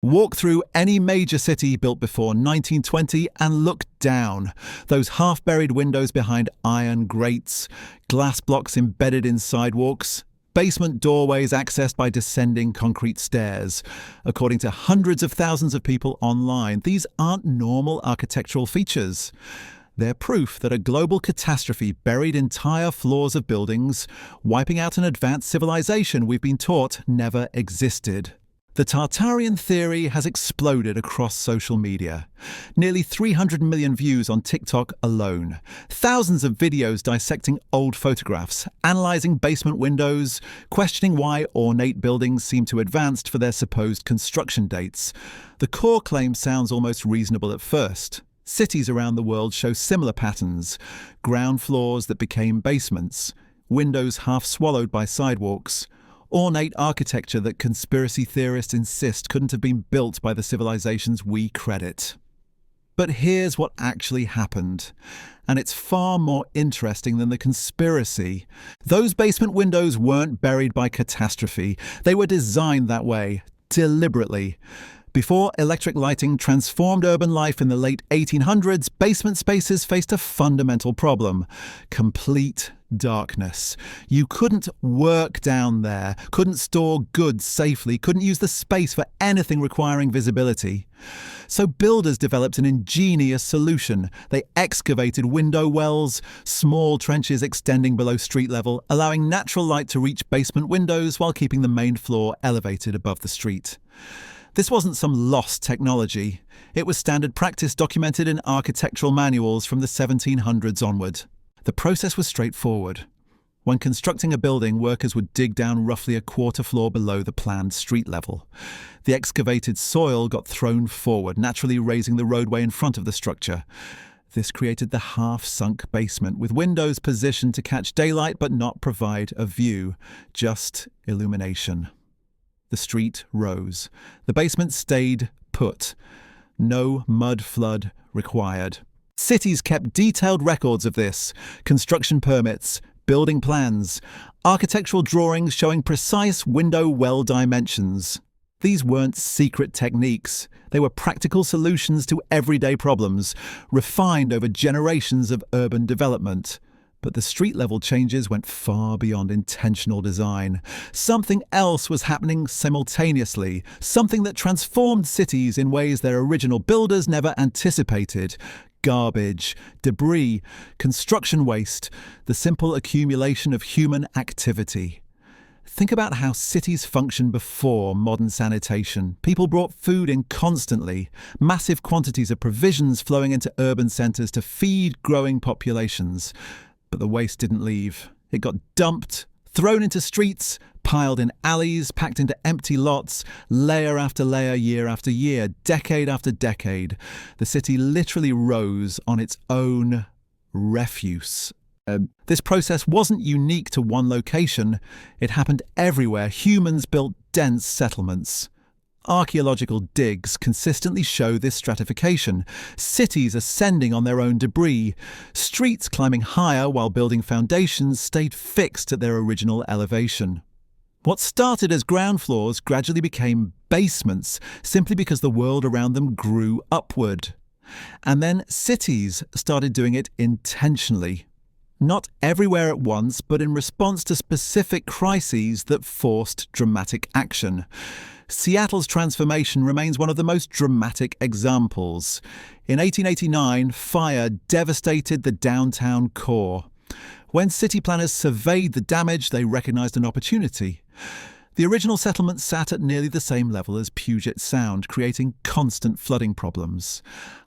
Walk through any major city built before 1920 and look down. Those half-buried windows behind iron grates, glass blocks embedded in sidewalks, basement doorways accessed by descending concrete stairs. According to hundreds of thousands of people online, these aren't normal architectural features. They're proof that a global catastrophe buried entire floors of buildings, wiping out an advanced civilization we've been taught never existed. The Tartarian theory has exploded across social media. Nearly 300 million views on TikTok alone. Thousands of videos dissecting old photographs, analysing basement windows, questioning why ornate buildings seem too advanced for their supposed construction dates. The core claim sounds almost reasonable at first. Cities around the world show similar patterns. Ground floors that became basements. Windows half swallowed by sidewalks. Ornate architecture that conspiracy theorists insist couldn't have been built by the civilizations we credit. But here's what actually happened, and it's far more interesting than the conspiracy. Those basement windows weren't buried by catastrophe. They were designed that way, deliberately. Before electric lighting transformed urban life in the late 1800s, basement spaces faced a fundamental problem: complete darkness. You couldn't work down there, couldn't store goods safely, couldn't use the space for anything requiring visibility. So builders developed an ingenious solution. They excavated window wells, small trenches extending below street level, allowing natural light to reach basement windows while keeping the main floor elevated above the street. This wasn't some lost technology. It was standard practice documented in architectural manuals from the 1700s onward. The process was straightforward. When constructing a building, workers would dig down roughly a quarter floor below the planned street level. The excavated soil got thrown forward, naturally raising the roadway in front of the structure. This created the half-sunk basement, with windows positioned to catch daylight but not provide a view, just illumination. The street rose. The basement stayed put. No mud flood required. Cities kept detailed records of this: construction permits, building plans, architectural drawings showing precise window well dimensions. These weren't secret techniques. They were practical solutions to everyday problems, refined over generations of urban development. But the street-level changes went far beyond intentional design. Something else was happening simultaneously, something that transformed cities in ways their original builders never anticipated. Garbage, debris, construction waste, the simple accumulation of human activity. Think about how cities functioned before modern sanitation. People brought food in constantly, massive quantities of provisions flowing into urban centres to feed growing populations. But the waste didn't leave. It got dumped, thrown into streets, piled in alleys, packed into empty lots, layer after layer, year after year, decade after decade. The city literally rose on its own refuse. This process wasn't unique to one location. It happened everywhere. Humans built dense settlements. Archaeological digs consistently show this stratification. Cities ascending on their own debris. Streets climbing higher while building foundations stayed fixed at their original elevation. What started as ground floors gradually became basements, simply because the world around them grew upward. And then cities started doing it intentionally. Not everywhere at once, but in response to specific crises that forced dramatic action. Seattle's transformation remains one of the most dramatic examples. In 1889, fire devastated the downtown core. When city planners surveyed the damage, they recognized an opportunity. The original settlement sat at nearly the same level as Puget Sound, creating constant flooding problems.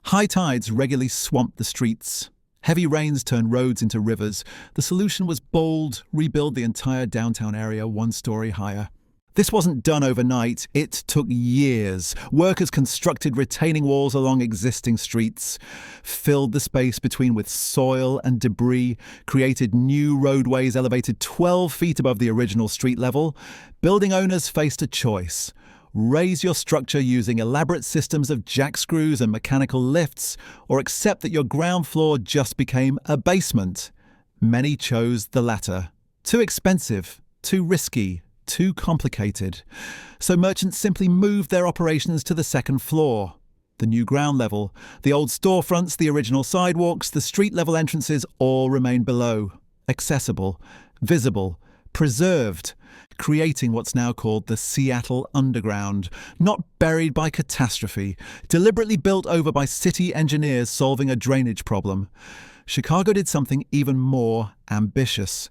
High tides regularly swamped the streets. Heavy rains turned roads into rivers. The solution was bold: rebuild the entire downtown area one story higher. This wasn't done overnight. It took years. Workers constructed retaining walls along existing streets, filled the space between with soil and debris, created new roadways elevated 12 feet above the original street level. Building owners faced a choice: raise your structure using elaborate systems of jack screws and mechanical lifts, or accept that your ground floor just became a basement. Many chose the latter. Too expensive, too risky, too complicated. So merchants simply moved their operations to the second floor. The new ground level, the old storefronts, the original sidewalks, the street-level entrances all remain below, accessible, visible, preserved, creating what's now called the Seattle Underground, not buried by catastrophe, deliberately built over by city engineers solving a drainage problem. Chicago did something even more ambitious.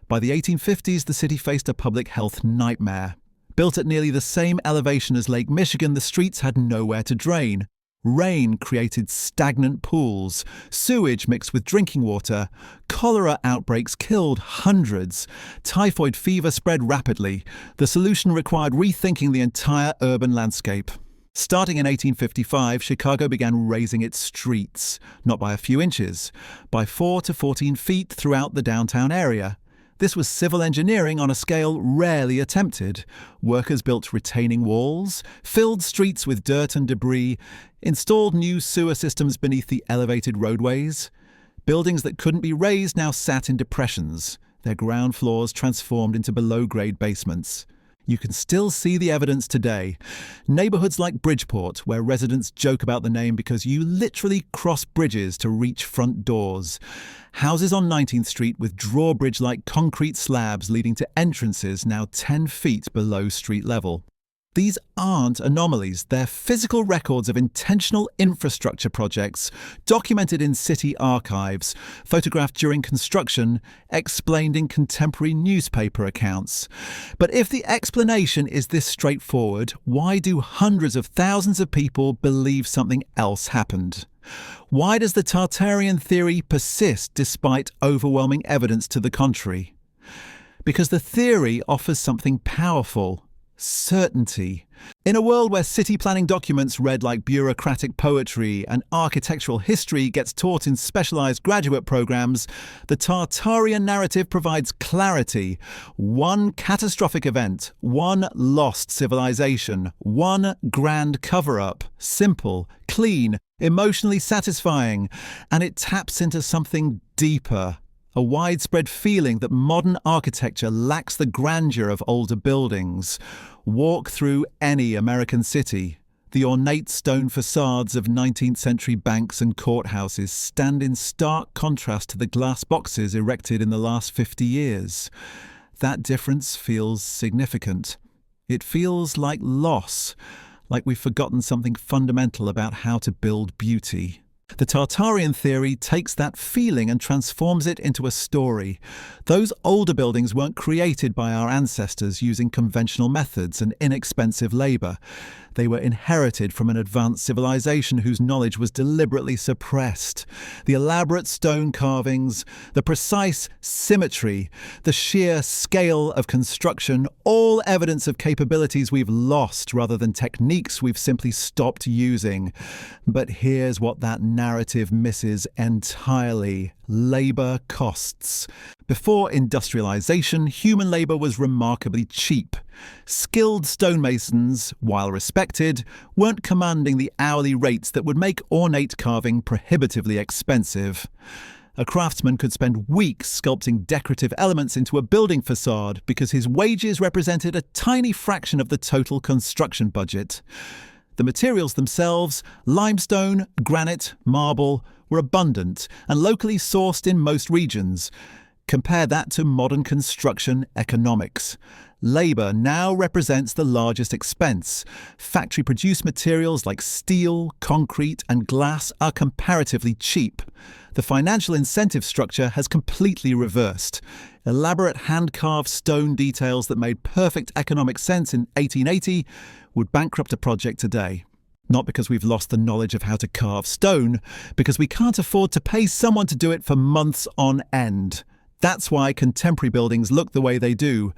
By the 1850s, the city faced a public health nightmare. Built at nearly the same elevation as Lake Michigan, the streets had nowhere to drain. Rain created stagnant pools, sewage mixed with drinking water, cholera outbreaks killed hundreds, typhoid fever spread rapidly. The solution required rethinking the entire urban landscape. Starting in 1855, Chicago began raising its streets, not by a few inches, by 4 to 14 feet throughout the downtown area. This was civil engineering on a scale rarely attempted. Workers built retaining walls, filled streets with dirt and debris, installed new sewer systems beneath the elevated roadways. Buildings that couldn't be raised now sat in depressions, their ground floors transformed into below-grade basements. You can still see the evidence today. Neighborhoods like Bridgeport, where residents joke about the name because you literally cross bridges to reach front doors. Houses on 19th Street with drawbridge-like concrete slabs leading to entrances now 10 feet below street level. These aren't anomalies, they're physical records of intentional infrastructure projects, documented in city archives, photographed during construction, explained in contemporary newspaper accounts. But if the explanation is this straightforward, why do hundreds of thousands of people believe something else happened? Why does the Tartarian theory persist despite overwhelming evidence to the contrary? Because the theory offers something powerful. Certainty. In a world where city planning documents read like bureaucratic poetry and architectural history gets taught in specialized graduate programs, the Tartarian narrative provides clarity. One catastrophic event, one lost civilization, one grand cover-up. Simple, clean, emotionally satisfying, and it taps into something deeper. A widespread feeling that modern architecture lacks the grandeur of older buildings. Walk through any American city. The ornate stone facades of 19th century banks and courthouses stand in stark contrast to the glass boxes erected in the last 50 years. That difference feels significant. It feels like loss, like we've forgotten something fundamental about how to build beauty. The Tartarian theory takes that feeling and transforms it into a story. Those older buildings weren't created by our ancestors using conventional methods and inexpensive labor. They were inherited from an advanced civilization whose knowledge was deliberately suppressed. The elaborate stone carvings, the precise symmetry, the sheer scale of construction, all evidence of capabilities we've lost rather than techniques we've simply stopped using. But here's what that narrative misses entirely: labor costs. Before industrialization, human labor was remarkably cheap. Skilled stonemasons, while respected, weren't commanding the hourly rates that would make ornate carving prohibitively expensive. A craftsman could spend weeks sculpting decorative elements into a building facade because his wages represented a tiny fraction of the total construction budget. The materials themselves, limestone, granite, marble, were abundant and locally sourced in most regions. Compare that to modern construction economics. Labor now represents the largest expense. Factory-produced materials like steel, concrete, and glass are comparatively cheap. The financial incentive structure has completely reversed. Elaborate hand-carved stone details that made perfect economic sense in 1880 would bankrupt a project today. Not because we've lost the knowledge of how to carve stone, because we can't afford to pay someone to do it for months on end. That's why contemporary buildings look the way they do.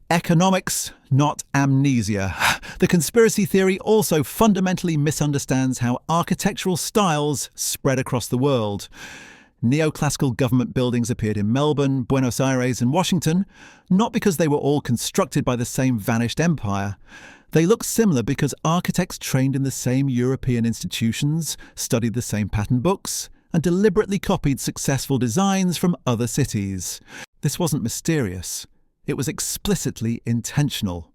Economics, not amnesia. The conspiracy theory also fundamentally misunderstands how architectural styles spread across the world. Neoclassical government buildings appeared in Melbourne, Buenos Aires, and Washington, not because they were all constructed by the same vanished empire. They look similar because architects trained in the same European institutions, studied the same pattern books, and deliberately copied successful designs from other cities. This wasn't mysterious. It was explicitly intentional.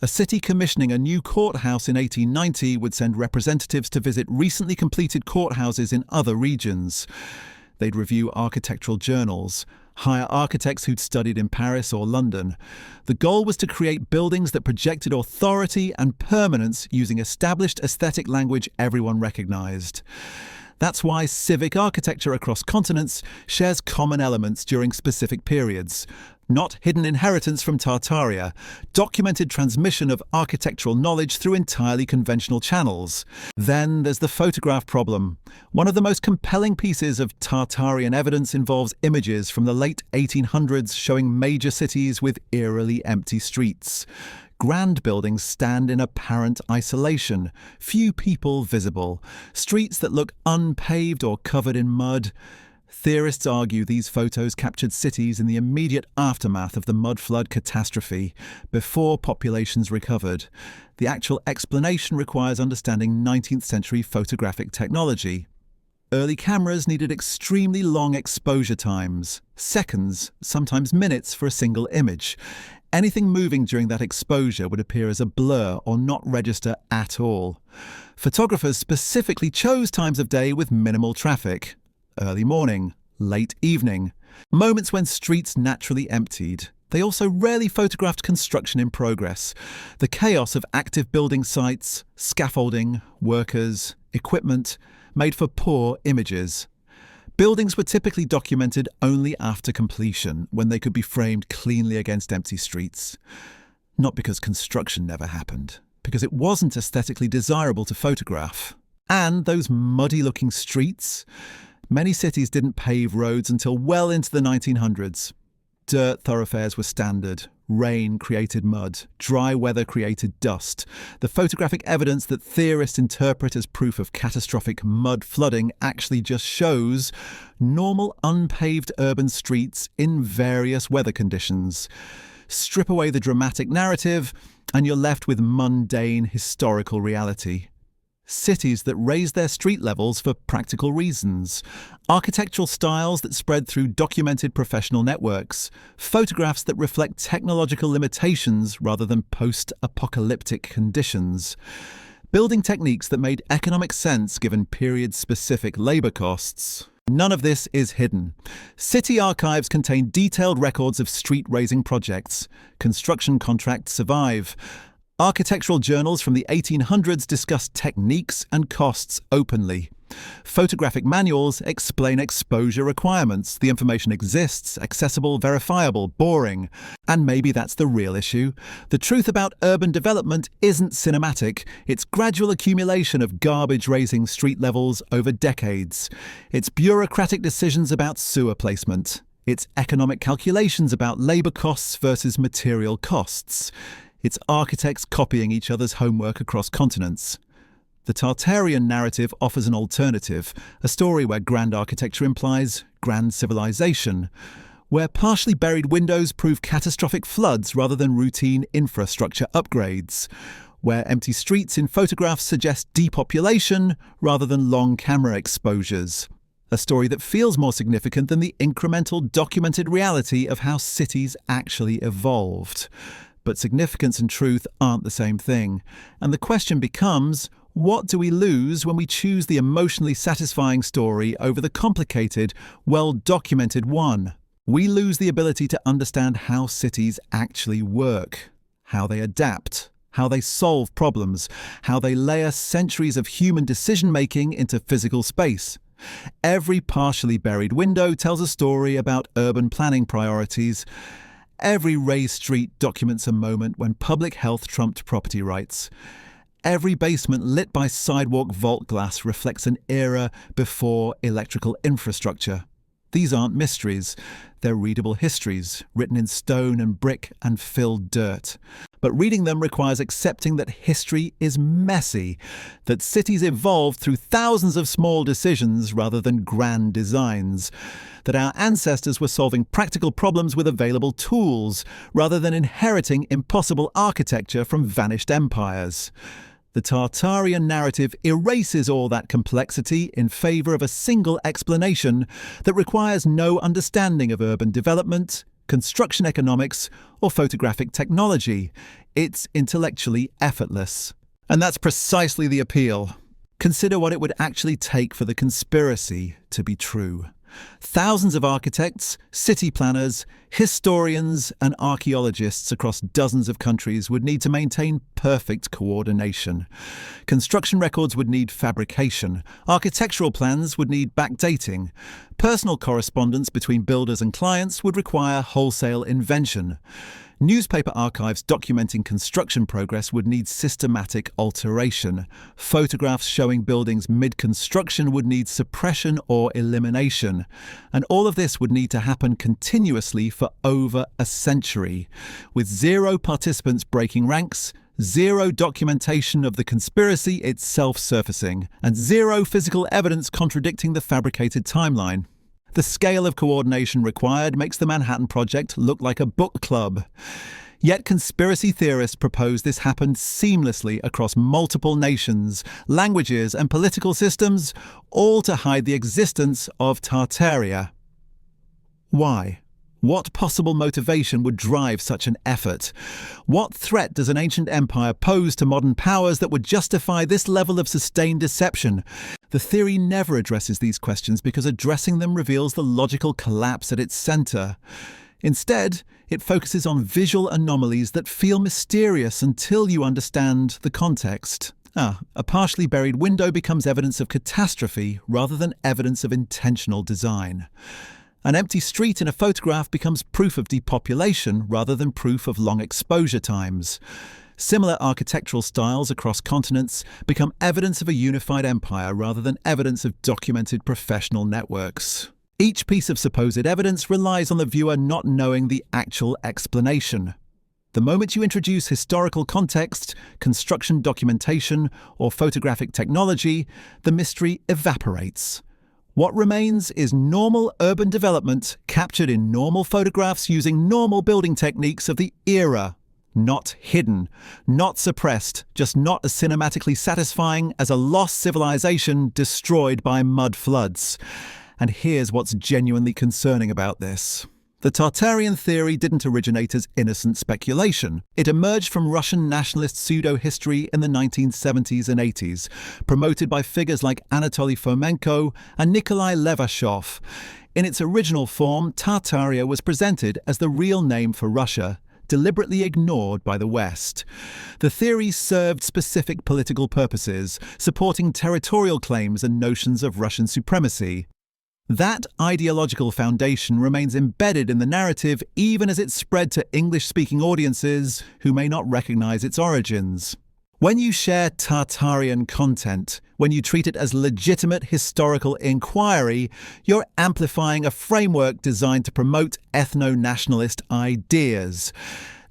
A city commissioning a new courthouse in 1890 would send representatives to visit recently completed courthouses in other regions. They'd review architectural journals, hire architects who'd studied in Paris or London. The goal was to create buildings that projected authority and permanence using established aesthetic language everyone recognized. That's why civic architecture across continents shares common elements during specific periods. Not hidden inheritance from Tartaria, documented transmission of architectural knowledge through entirely conventional channels. Then there's the photograph problem. One of the most compelling pieces of Tartarian evidence involves images from the late 1800s showing major cities with eerily empty streets. Grand buildings stand in apparent isolation, few people visible, streets that look unpaved or covered in mud. Theorists argue these photos captured cities in the immediate aftermath of the mud flood catastrophe, before populations recovered. The actual explanation requires understanding 19th century photographic technology. Early cameras needed extremely long exposure times, seconds, sometimes minutes for a single image. Anything moving during that exposure would appear as a blur or not register at all. Photographers specifically chose times of day with minimal traffic. Early morning, late evening, moments when streets naturally emptied. They also rarely photographed construction in progress, the chaos of active building sites, scaffolding, workers, equipment, made for poor images. Buildings were typically documented only after completion, when they could be framed cleanly against empty streets. Not because construction never happened, because it wasn't aesthetically desirable to photograph. And those muddy-looking streets? Many cities didn't pave roads until well into the 1900s. Dirt thoroughfares were standard. Rain created mud. Dry weather created dust. The photographic evidence that theorists interpret as proof of catastrophic mud flooding actually just shows normal unpaved urban streets in various weather conditions. Strip away the dramatic narrative, and you're left with mundane historical reality. Cities that raise their street levels for practical reasons, architectural styles that spread through documented professional networks, photographs that reflect technological limitations rather than post-apocalyptic conditions, building techniques that made economic sense given period-specific labour costs. None of this is hidden. City archives contain detailed records of street-raising projects. Construction contracts survive. Architectural journals from the 1800s discuss techniques and costs openly. Photographic manuals explain exposure requirements. The information exists, accessible, verifiable, boring. And maybe that's the real issue. The truth about urban development isn't cinematic. It's gradual accumulation of garbage-raising street levels over decades. It's bureaucratic decisions about sewer placement. It's economic calculations about labour costs versus material costs. It's architects copying each other's homework across continents. The Tartarian narrative offers an alternative, a story where grand architecture implies grand civilization, where partially buried windows prove catastrophic floods rather than routine infrastructure upgrades, where empty streets in photographs suggest depopulation rather than long camera exposures. A story that feels more significant than the incremental documented reality of how cities actually evolved. But significance and truth aren't the same thing. And the question becomes, what do we lose when we choose the emotionally satisfying story over the complicated, well-documented one? We lose the ability to understand how cities actually work, how they adapt, how they solve problems, how they layer centuries of human decision-making into physical space. Every partially buried window tells a story about urban planning priorities. Every raised street documents a moment when public health trumped property rights. Every basement lit by sidewalk vault glass reflects an era before electrical infrastructure. These aren't mysteries. They're readable histories, written in stone and brick and filled dirt. But reading them requires accepting that history is messy, that cities evolved through thousands of small decisions rather than grand designs, that our ancestors were solving practical problems with available tools rather than inheriting impossible architecture from vanished empires. The Tartarian narrative erases all that complexity in favour of a single explanation that requires no understanding of urban development, construction economics, or photographic technology. It's intellectually effortless. And that's precisely the appeal. Consider what it would actually take for the conspiracy to be true. Thousands of architects, city planners, historians, and archaeologists across dozens of countries would need to maintain perfect coordination. Construction records would need fabrication. Architectural plans would need backdating. Personal correspondence between builders and clients would require wholesale invention. Newspaper archives documenting construction progress would need systematic alteration. Photographs showing buildings mid-construction would need suppression or elimination. And all of this would need to happen continuously for over a century. With 0 participants breaking ranks, 0 documentation of the conspiracy itself surfacing, and 0 physical evidence contradicting the fabricated timeline. The scale of coordination required makes the Manhattan Project look like a book club. Yet conspiracy theorists propose this happened seamlessly across multiple nations, languages, and political systems, all to hide the existence of Tartaria. Why? What possible motivation would drive such an effort? What threat does an ancient empire pose to modern powers that would justify this level of sustained deception? The theory never addresses these questions because addressing them reveals the logical collapse at its center. Instead, it focuses on visual anomalies that feel mysterious until you understand the context. A partially buried window becomes evidence of catastrophe rather than evidence of intentional design. An empty street in a photograph becomes proof of depopulation rather than proof of long exposure times. Similar architectural styles across continents become evidence of a unified empire rather than evidence of documented professional networks. Each piece of supposed evidence relies on the viewer not knowing the actual explanation. The moment you introduce historical context, construction documentation, or photographic technology, the mystery evaporates. What remains is normal urban development captured in normal photographs using normal building techniques of the era. Not hidden, not suppressed, just not as cinematically satisfying as a lost civilization destroyed by mud floods. And here's what's genuinely concerning about this. The Tartarian theory didn't originate as innocent speculation. It emerged from Russian nationalist pseudo-history in the 1970s and 80s, promoted by figures like Anatoly Fomenko and Nikolai Levashov. In its original form, Tartaria was presented as the real name for Russia, deliberately ignored by the West. The theory served specific political purposes, supporting territorial claims and notions of Russian supremacy. That ideological foundation remains embedded in the narrative even as it spread to English-speaking audiences who may not recognize its origins. When you share Tartarian content, when you treat it as legitimate historical inquiry, you're amplifying a framework designed to promote ethno-nationalist ideas.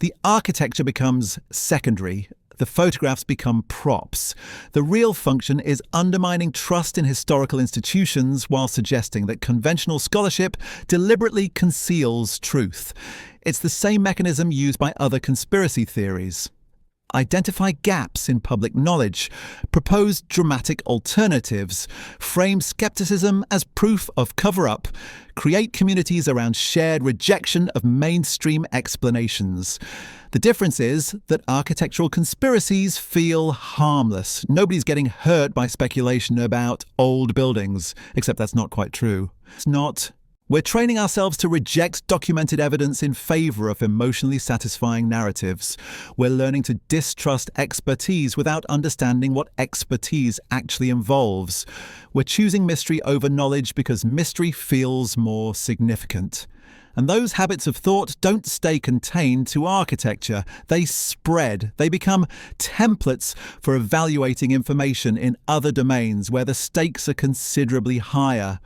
The architecture becomes secondary. The photographs become props. The real function is undermining trust in historical institutions while suggesting that conventional scholarship deliberately conceals truth. It's the same mechanism used by other conspiracy theories. Identify gaps in public knowledge, propose dramatic alternatives, frame skepticism as proof of cover-up, create communities around shared rejection of mainstream explanations. The difference is that architectural conspiracies feel harmless. Nobody's getting hurt by speculation about old buildings, except that's not quite true. It's not. We're training ourselves to reject documented evidence in favor of emotionally satisfying narratives. We're learning to distrust expertise without understanding what expertise actually involves. We're choosing mystery over knowledge because mystery feels more significant. And those habits of thought don't stay contained to architecture. They spread. They become templates for evaluating information in other domains where the stakes are considerably higher.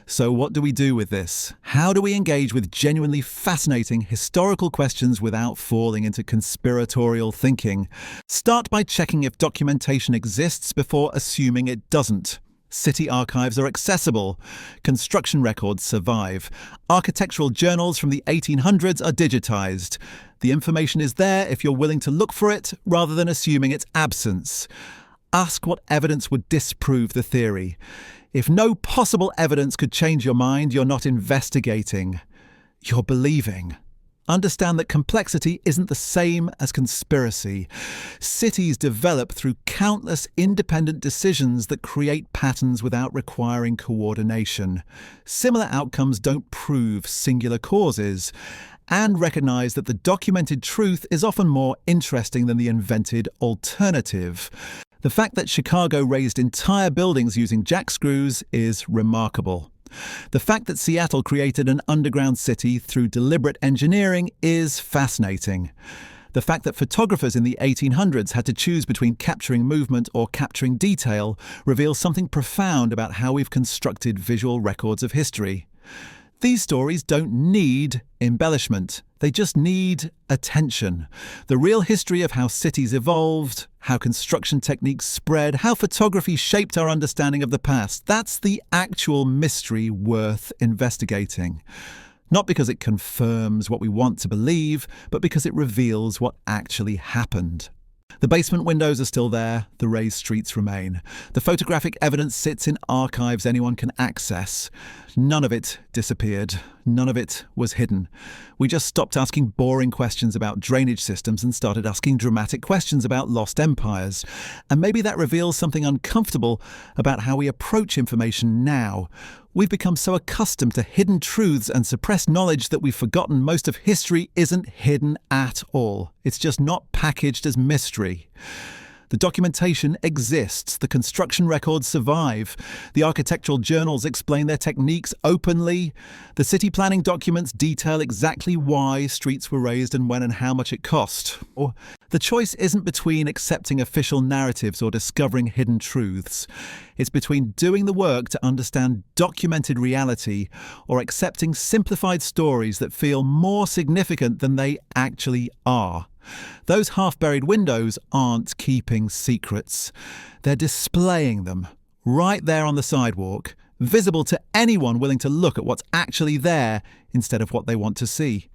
So what do we do with this? How do we engage with genuinely fascinating historical questions without falling into conspiratorial thinking? Start by checking if documentation exists before assuming it doesn't. City archives are accessible. Construction records survive. Architectural journals from the 1800s are digitized. The information is there if you're willing to look for it rather than assuming its absence. Ask what evidence would disprove the theory. If no possible evidence could change your mind, you're not investigating. You're believing. Understand that complexity isn't the same as conspiracy. Cities develop through countless independent decisions that create patterns without requiring coordination. Similar outcomes don't prove singular causes. And recognize that the documented truth is often more interesting than the invented alternative. The fact that Chicago raised entire buildings using jack screws is remarkable. The fact that Seattle created an underground city through deliberate engineering is fascinating. The fact that photographers in the 1800s had to choose between capturing movement or capturing detail reveals something profound about how we've constructed visual records of history. These stories don't need embellishment. They just need attention. The real history of how cities evolved, how construction techniques spread, how photography shaped our understanding of the past. That's the actual mystery worth investigating. Not because it confirms what we want to believe, but because it reveals what actually happened. The basement windows are still there, the raised streets remain. The photographic evidence sits in archives anyone can access. None of it disappeared. None of it was hidden. We just stopped asking boring questions about drainage systems and started asking dramatic questions about lost empires. And maybe that reveals something uncomfortable about how we approach information now. We've become so accustomed to hidden truths and suppressed knowledge that we've forgotten most of history isn't hidden at all. It's just not packaged as mystery. The documentation exists. The construction records survive. The architectural journals explain their techniques openly. The city planning documents detail exactly why streets were raised and when and how much it cost. The choice isn't between accepting official narratives or discovering hidden truths. It's between doing the work to understand documented reality or accepting simplified stories that feel more significant than they actually are. Those half-buried windows aren't keeping secrets. They're displaying them, right there on the sidewalk, visible to anyone willing to look at what's actually there instead of what they want to see.